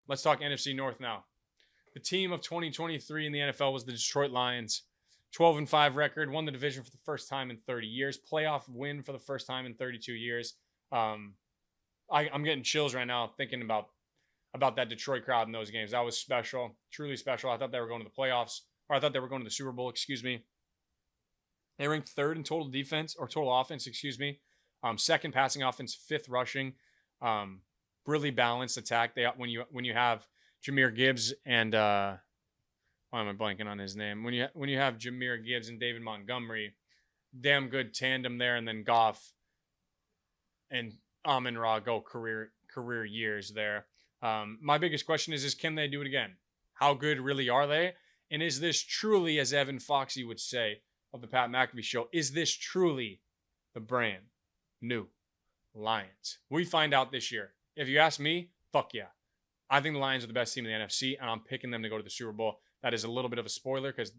Let's talk NFC North now. The team of 2023 in the NFL was the Detroit Lions. 12-5 record, won the division for the first time in 30 years. Playoff win for the first time in 32 years. I'm getting chills right now thinking about that Detroit crowd in those games. That was special, truly special. I thought they were going to the playoffs, or I thought they were going to the Super Bowl, excuse me. They ranked third in total defense, or total offense, excuse me. Second passing offense, fifth rushing. Really balanced attack. When you have Jahmyr Gibbs and why am I blanking on his name? When you have Jahmyr Gibbs and David Montgomery, damn good tandem there, and then Goff and Amon-Ra go career years there. My biggest question is can they do it again? How good really are they? And is this truly, as Evan Foxy would say of the Pat McAfee show, is this truly the brand new Lions? We find out this year. If you ask me, fuck yeah. I think the Lions are the best team in the NFC, and I'm picking them to go to the Super Bowl. That is a little bit of a spoiler because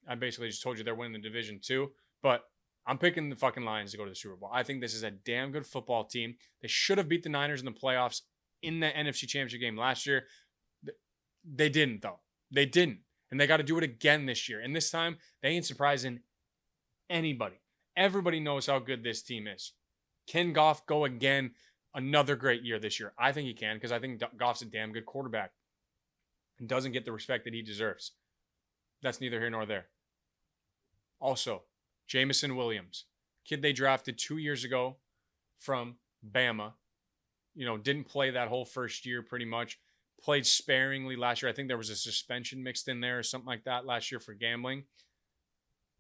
I basically just told you they're winning the division too. But I'm picking the fucking Lions to go to the Super Bowl. I think this is a damn good football team. They should have beat the Niners in the playoffs in the NFC Championship game last year. They didn't, though. They didn't. And they got to do it again this year. And this time, they ain't surprising anybody. Everybody knows how good this team is. Can Goff go again another great year this year? I think he can because I think Goff's a damn good quarterback and doesn't get the respect that he deserves. That's neither here nor there. Also, Jamison Williams, kid they drafted 2 years ago from Bama. Didn't play that whole first year pretty much. Played sparingly last year. I think there was a suspension mixed in there or something like that last year for gambling.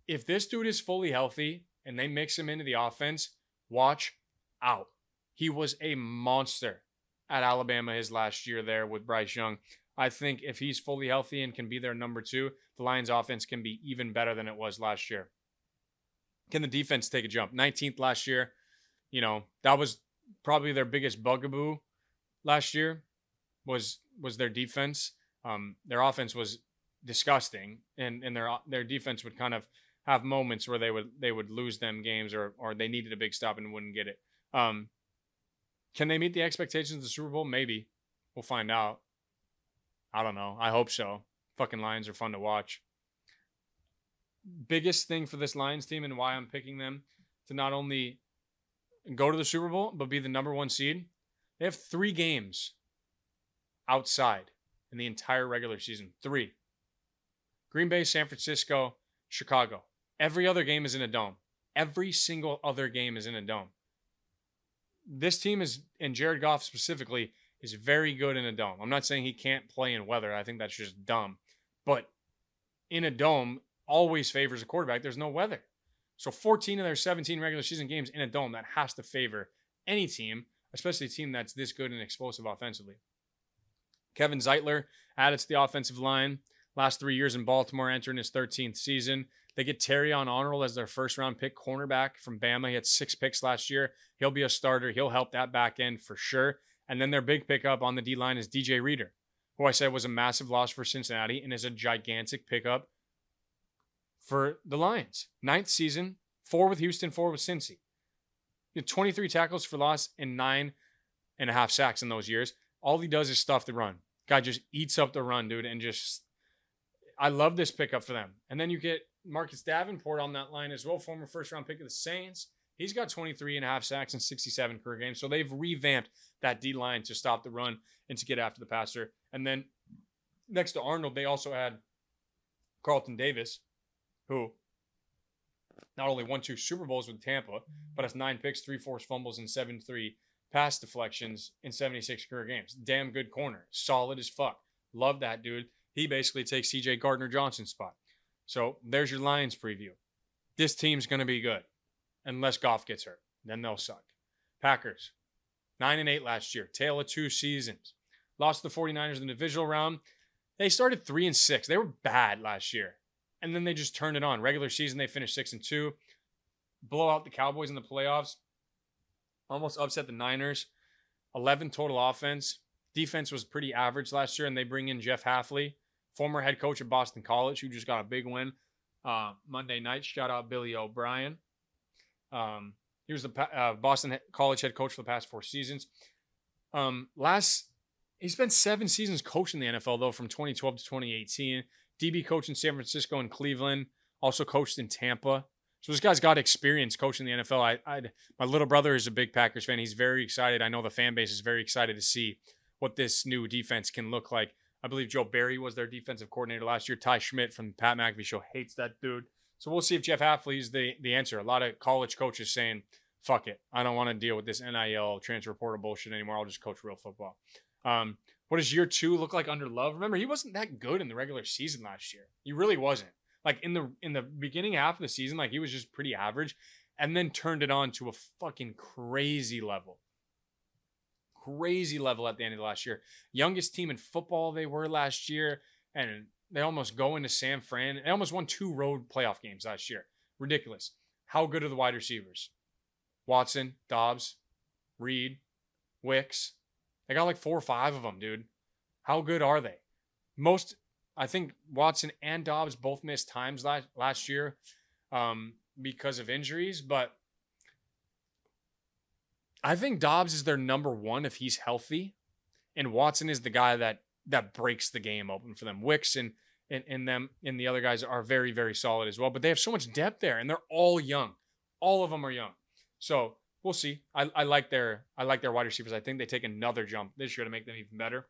If this dude is fully healthy and they mix him into the offense, watch out. He was a monster at Alabama his last year there with Bryce Young. I think if he's fully healthy and can be their number two, the Lions offense can be even better than it was last year. Can the defense take a jump? 19th last year. That was probably their biggest bugaboo last year was their defense. Their offense was disgusting, and their defense would kind of have moments where they would lose them games or they needed a big stop and wouldn't get it. Can they meet the expectations of the Super Bowl? Maybe. We'll find out. I don't know. I hope so. Fucking Lions are fun to watch. Biggest thing for this Lions team and why I'm picking them to not only go to the Super Bowl, but be the number one seed. They have 3 games outside in the entire regular season. 3. Green Bay, San Francisco, Chicago. Every other game is in a dome. Every single other game is in a dome. This team is, and Jared Goff specifically, is very good in a dome. I'm not saying he can't play in weather. I think that's just dumb. But in a dome always favors a quarterback. There's no weather. So 14 of their 17 regular season games in a dome, that has to favor any team, especially a team that's this good and explosive offensively. Kevin Zeitler added to the offensive line. Last 3 years in Baltimore, entering his 13th season. They get Terrion Arnold as their first-round pick cornerback from Bama. He had 6 picks last year. He'll be a starter. He'll help that back end for sure. And then their big pickup on the D-line is DJ Reader, who I said was a massive loss for Cincinnati and is a gigantic pickup for the Lions. 9th season, 4 with Houston, 4 with Cincy. He had 23 tackles for loss and 9.5 sacks in those years. All he does is stuff the run. Guy just eats up the run, dude, and just... I love this pickup for them. And then you get Marcus Davenport on that line as well, former first-round pick of the Saints. He's got 23.5 sacks in 67 career games. So they've revamped that D-line to stop the run and to get after the passer. And then next to Arnold, they also had Carlton Davis, who not only won 2 Super Bowls with Tampa, but has 9 picks, 3 forced fumbles, and 73 pass deflections in 76 career games. Damn good corner. Solid as fuck. Love that dude. He basically takes CJ Gardner-Johnson's spot. So there's your Lions preview. This team's going to be good. Unless Goff gets hurt. Then they'll suck. Packers. 9-8 last year. Tale of 2 seasons. Lost to the 49ers in the divisional round. They started 3-6. They were bad last year. And then they just turned it on. Regular season, they finished 6-2. Blow out the Cowboys in the playoffs. Almost upset the Niners. 11 total offense. Defense was pretty average last year, and they bring in Jeff Hafley, former head coach at Boston College, who just got a big win Monday night. Shout out Billy O'Brien. He was the Boston College head coach for the past 4 seasons. He spent 7 seasons coaching the NFL, though, from 2012 to 2018. DB coach in San Francisco and Cleveland. Also coached in Tampa. So this guy's got experience coaching the NFL. My little brother is a big Packers fan. He's very excited. I know the fan base is very excited to see what this new defense can look like. I believe Joe Barry was their defensive coordinator last year. Ty Schmidt from the Pat McAfee Show hates that dude. So we'll see if Jeff Hafley is the answer. A lot of college coaches saying, fuck it. I don't want to deal with this NIL transfer portal bullshit anymore. I'll just coach real football. What does year 2 look like under Love? Remember, he wasn't that good in the regular season last year. He really wasn't. Like in the beginning half of the season, like he was just pretty average, and then turned it on to a fucking crazy level. Crazy level at the end of the last year. Youngest team in football they were last year, and they almost go into San Fran. They almost won 2 road playoff games last year. Ridiculous. How good are the wide receivers? Watson, Dobbs, Reed, Wicks. They got like 4 or 5 of them, dude. How good are they? I think Watson and Dobbs both missed times last year because of injuries, but I think Dobbs is their number 1 if he's healthy, and Watson is the guy that breaks the game open for them. Wicks and the other guys are very, very solid as well, but they have so much depth there, and they're all young. All of them are young. So we'll see. I like their wide receivers. I think they take another jump this year to make them even better.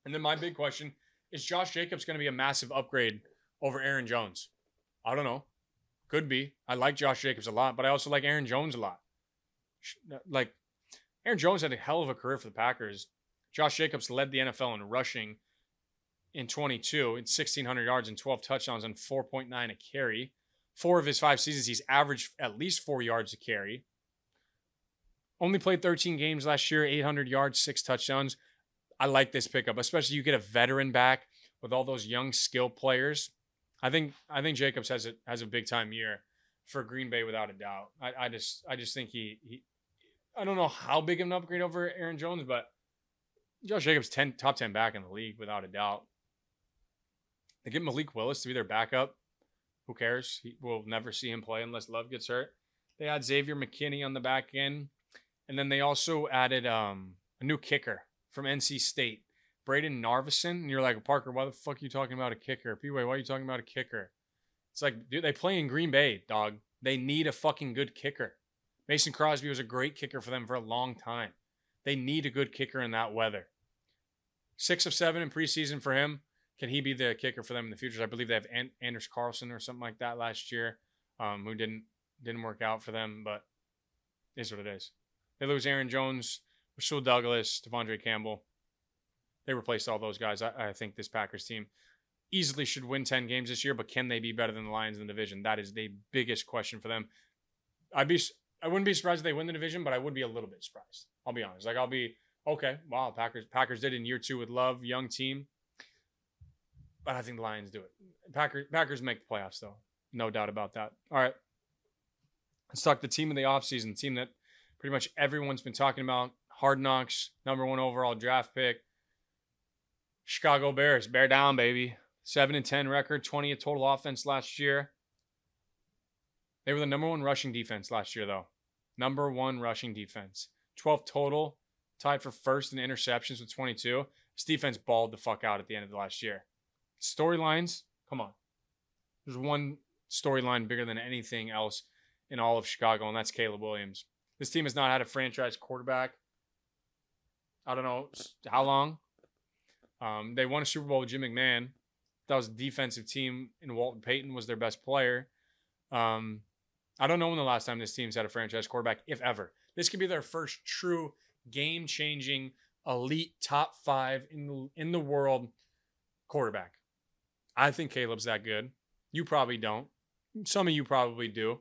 And then my big question is, Josh Jacobs going to be a massive upgrade over Aaron Jones? I don't know. Could be. I like Josh Jacobs a lot, but I also like Aaron Jones a lot. Like, Aaron Jones had a hell of a career for the Packers. Josh Jacobs led the NFL in rushing in 22, in 1,600 yards and 12 touchdowns on 4.9 a carry. 4 of his 5 seasons, he's averaged at least 4 yards a carry. Only played 13 games last year, 800 yards, 6 touchdowns. I like this pickup, especially you get a veteran back with all those young skill players. I think Jacobs has a big time year for Green Bay without a doubt. I just think he I don't know how big of an upgrade over Aaron Jones, but Josh Jacobs top 10 back in the league without a doubt. They get Malik Willis to be their backup. Who cares? We'll never see him play unless Love gets hurt. They had Xavier McKinney on the back end. And then they also added a new kicker from NC State, Braden Narvison. And you're like, Parker, why the fuck are you talking about a kicker? P-Way, why are you talking about a kicker? It's like, dude, they play in Green Bay, dog. They need a fucking good kicker. Mason Crosby was a great kicker for them for a long time. They need a good kicker in that weather. 6 of 7 in preseason for him. Can he be the kicker for them in the future? I believe they have Anders Carlson or something like that last year, who didn't work out for them, but it is what it is. They lose Aaron Jones, Rasul Douglas, Devondre Campbell. They replaced all those guys. I think this Packers team easily should win 10 games this year, but can they be better than the Lions in the division? That is the biggest question for them. I wouldn't be surprised if they win the division, but I would be a little bit surprised. I'll be honest. Like, I'll be, okay, wow, Packers did in year 2 with Love, young team. But I think the Lions do it. Packers make the playoffs, though. No doubt about that. All right. Let's talk the team of the offseason, team that pretty much everyone's been talking about. Hard Knocks, number 1 overall draft pick. Chicago Bears, bear down, baby. 7-10 record, 20th total offense last year. They were the number 1 rushing defense last year, though. Number 1 rushing defense. 12th total, tied for first in interceptions with 22. This defense balled the fuck out at the end of the last year. Storylines, come on. There's one storyline bigger than anything else in all of Chicago, and that's Caleb Williams. This team has not had a franchise quarterback. I don't know how long. They won a Super Bowl with Jim McMahon. That was a defensive team, and Walton Payton was their best player. I don't know when the last time this team's had a franchise quarterback, if ever. This could be their first true game-changing, elite top 5 in the world quarterback. I think Caleb's that good. You probably don't. Some of you probably do.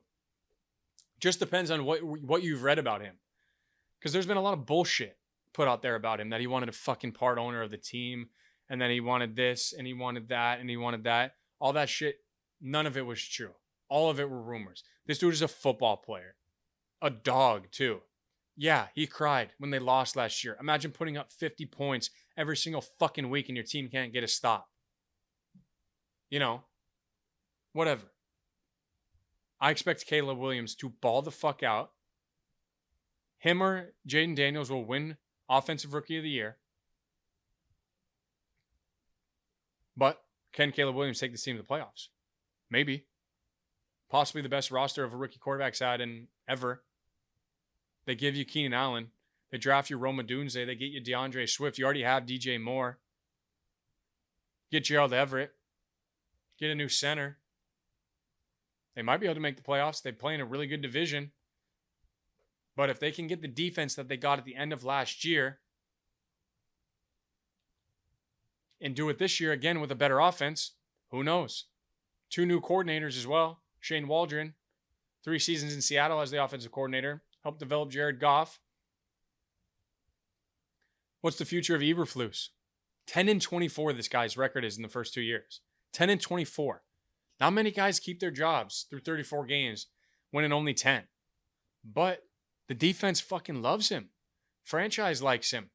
Just depends on what you've read about him. Because there's been a lot of bullshit put out there about him, that he wanted a fucking part owner of the team, and then he wanted this, and he wanted that, and he wanted that. All that shit, none of it was true. All of it were rumors. This dude is a football player. A dog, too. Yeah, he cried when they lost last year. Imagine putting up 50 points every single fucking week and your team can't get a stop. You know, whatever. I expect Caleb Williams to ball the fuck out. Him or Jaden Daniels will win Offensive Rookie of the Year. Can Caleb Williams take this team to the playoffs? Maybe. Possibly the best roster of a rookie quarterback's had in ever. They give you Keenan Allen. They draft you Rome Odunze. They get you DeAndre Swift. You already have DJ Moore. Get Gerald Everett. Get a new center. They might be able to make the playoffs. They play in a really good division. But if they can get the defense that they got at the end of last year and do it this year again with a better offense, who knows? 2 new coordinators as well. Shane Waldron, 3 seasons in Seattle as the offensive coordinator, helped develop Jared Goff. What's the future of Eberflus? 10-24 this guy's record is in the first 2 years. 10-24. Not many guys keep their jobs through 34 games, winning only 10. But the defense fucking loves him. Franchise likes him.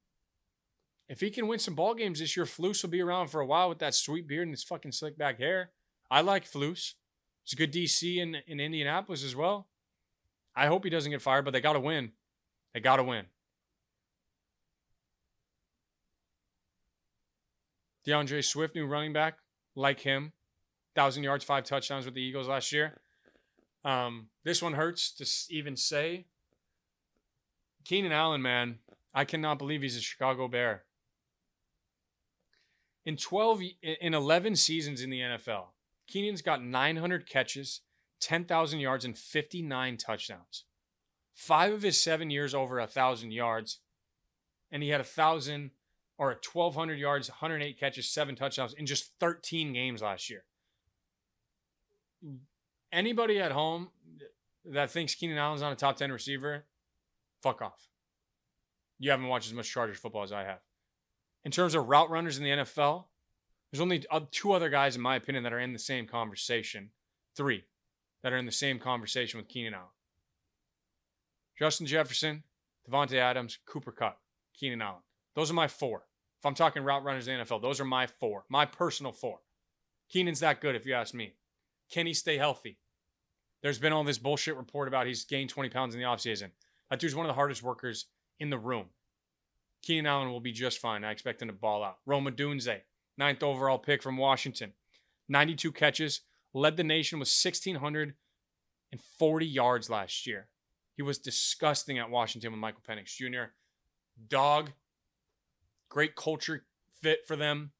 If he can win some ball games this year, Flus will be around for a while with that sweet beard and his fucking slick back hair. I like Flus. He's a good DC in Indianapolis as well. I hope he doesn't get fired, but they got to win. They got to win. DeAndre Swift, new running back, like him. 1,000 yards, 5 touchdowns with the Eagles last year. This one hurts to even say. Keenan Allen, man, I cannot believe he's a Chicago Bear. In 11 seasons in the NFL, Keenan's got 900 catches, 10,000 yards, and 59 touchdowns. 5 of his 7 years over 1,000 yards, and he had 1,200 yards, 108 catches, 7 touchdowns in just 13 games last year. Anybody at home that thinks Keenan Allen's not a top 10 receiver, fuck off. You haven't watched as much Chargers football as I have. In terms of route runners in the NFL, there's only 2 other guys, in my opinion, that are in the same conversation. 3 that are in the same conversation with Keenan Allen. Justin Jefferson, Devontae Adams, Cooper Kupp, Keenan Allen. Those are my 4. If I'm talking route runners in the NFL, those are my 4. My personal 4. Keenan's that good, if you ask me. Can he stay healthy? There's been all this bullshit report about he's gained 20 pounds in the offseason. That dude's one of the hardest workers in the room. Keenan Allen will be just fine. I expect him to ball out. Rome Odunze, 9th overall pick from Washington. 92 catches, led the nation with 1,640 yards last year. He was disgusting at Washington with Michael Penix Jr. Dog. Great culture fit for them.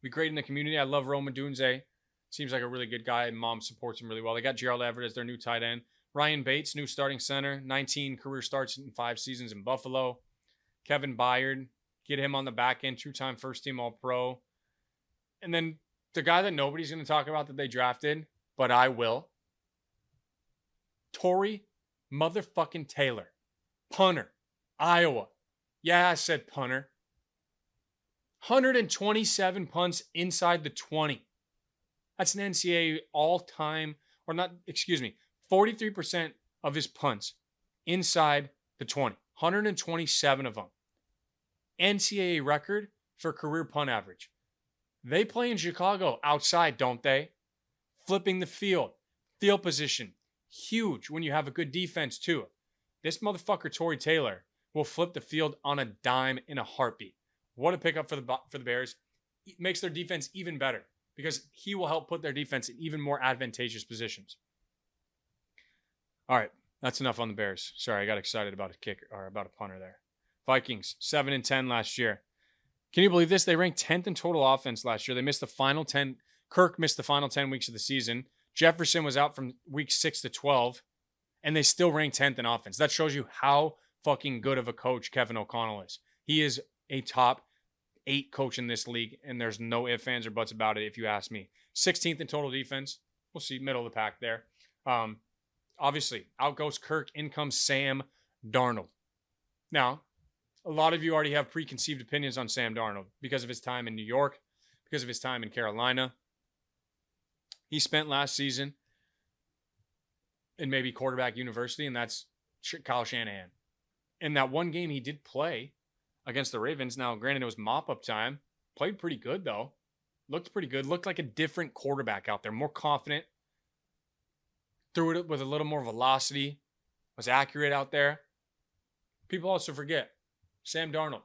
Be great in the community. I love Rome Odunze. Seems like a really good guy. Mom supports him really well. They got Gerald Everett as their new tight end. Ryan Bates, new starting center. 19 career starts in 5 seasons in Buffalo. Kevin Byard, get him on the back end. 2-time first-team All-Pro. And then the guy that nobody's going to talk about that they drafted, but I will. Torrey motherfucking Taylor. Punter. Iowa. Yeah, I said punter. 127 punts inside the 20. That's an NCAA all-time, 43% of his punts inside the 20. 127 of them. NCAA record for career punt average. They play in Chicago outside, don't they? Flipping the field. Field position. Huge when you have a good defense, too. This motherfucker, Torrey Taylor, will flip the field on a dime in a heartbeat. What a pickup for the Bears. It makes their defense even better because he will help put their defense in even more advantageous positions. All right, that's enough on the Bears. Sorry, I got excited about a kicker or about a punter there. Vikings, 7-10 last year. Can you believe this? They ranked 10th in total offense last year. They missed the final 10. Kirk missed the final 10 weeks of the season. Jefferson was out from week 6 to 12, and they still ranked 10th in offense. That shows you how fucking good of a coach Kevin O'Connell is. He is a top 8 coach in this league, and there's no ifs, ands, or buts about it if you ask me. 16th in total defense. We'll see, middle of the pack there. Obviously, out goes Kirk, in comes Sam Darnold. Now, a lot of you already have preconceived opinions on Sam Darnold because of his time in New York, because of his time in Carolina. He spent last season in maybe quarterback university, and that's Kyle Shanahan. In that one game he did play against the Ravens. Now, granted, it was mop-up time. Played pretty good, though. Looked pretty good. Looked like a different quarterback out there. More confident. Threw it with a little more velocity. Was accurate out there. People also forget. Sam Darnold.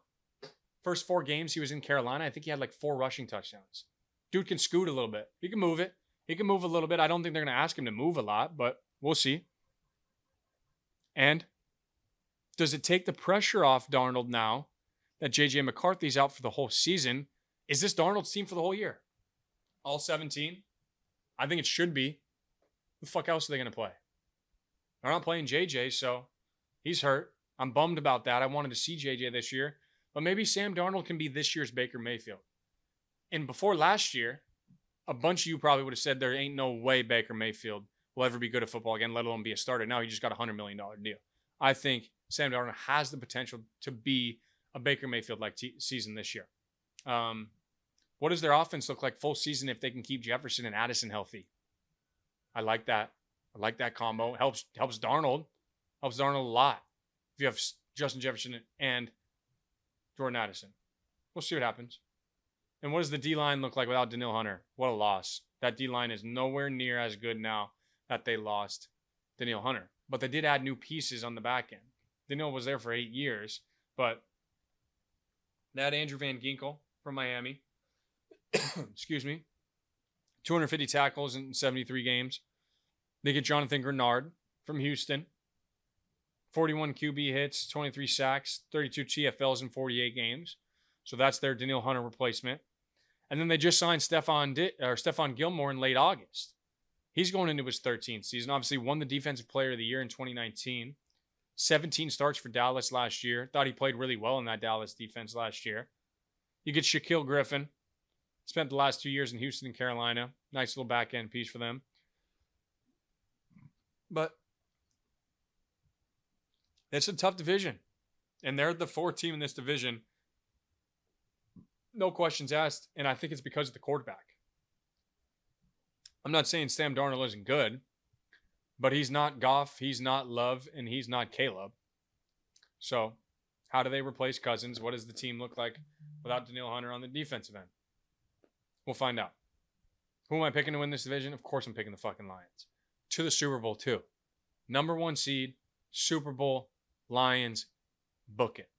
First 4 games he was in Carolina, I think he had like 4 rushing touchdowns. Dude can scoot a little bit. He can move it. He can move a little bit. I don't think they're going to ask him to move a lot, but we'll see. And does it take the pressure off Darnold now that J.J. McCarthy's out for the whole season? Is this Darnold's team for the whole year? All 17? I think it should be. Who the fuck else are they going to play? They're not playing J.J., so he's hurt. I'm bummed about that. I wanted to see J.J. this year. But maybe Sam Darnold can be this year's Baker Mayfield. And before last year, a bunch of you probably would have said there ain't no way Baker Mayfield will ever be good at football again, let alone be a starter. Now he just got a $100 million deal. I think Sam Darnold has the potential to be a Baker Mayfield-like season this year. What does their offense look like full season if they can keep Jefferson and Addison healthy? I like that. I like that combo. Helps Darnold. Helps Darnold a lot. If you have Justin Jefferson and Jordan Addison. We'll see what happens. And what does the D-line look like without Danielle Hunter? What a loss. That D-line is nowhere near as good now that they lost Danielle Hunter. But they did add new pieces on the back end. Danielle was there for 8 years, but they had Andrew Van Ginkel from Miami. Excuse me. 250 tackles in 73 games. They get Jonathan Grenard from Houston. 41 QB hits, 23 sacks, 32 TFLs in 48 games. So that's their Danielle Hunter replacement. And then they just signed Stephon Gilmore in late August. He's going into his 13th season. Obviously won the Defensive Player of the Year in 2019. 17 starts for Dallas last year. Thought he played really well in that Dallas defense last year. You get Shaquille Griffin. Spent the last 2 years in Houston and Carolina. Nice little back end piece for them. But it's a tough division. And they're the 4th team in this division. No questions asked. And I think it's because of the quarterback. I'm not saying Sam Darnold isn't good. But he's not Goff, he's not Love, and he's not Caleb. So how do they replace Cousins? What does the team look like without Danielle Hunter on the defensive end? We'll find out. Who am I picking to win this division? Of course I'm picking the fucking Lions. To the Super Bowl, too. Number 1 seed, Super Bowl, Lions, book it.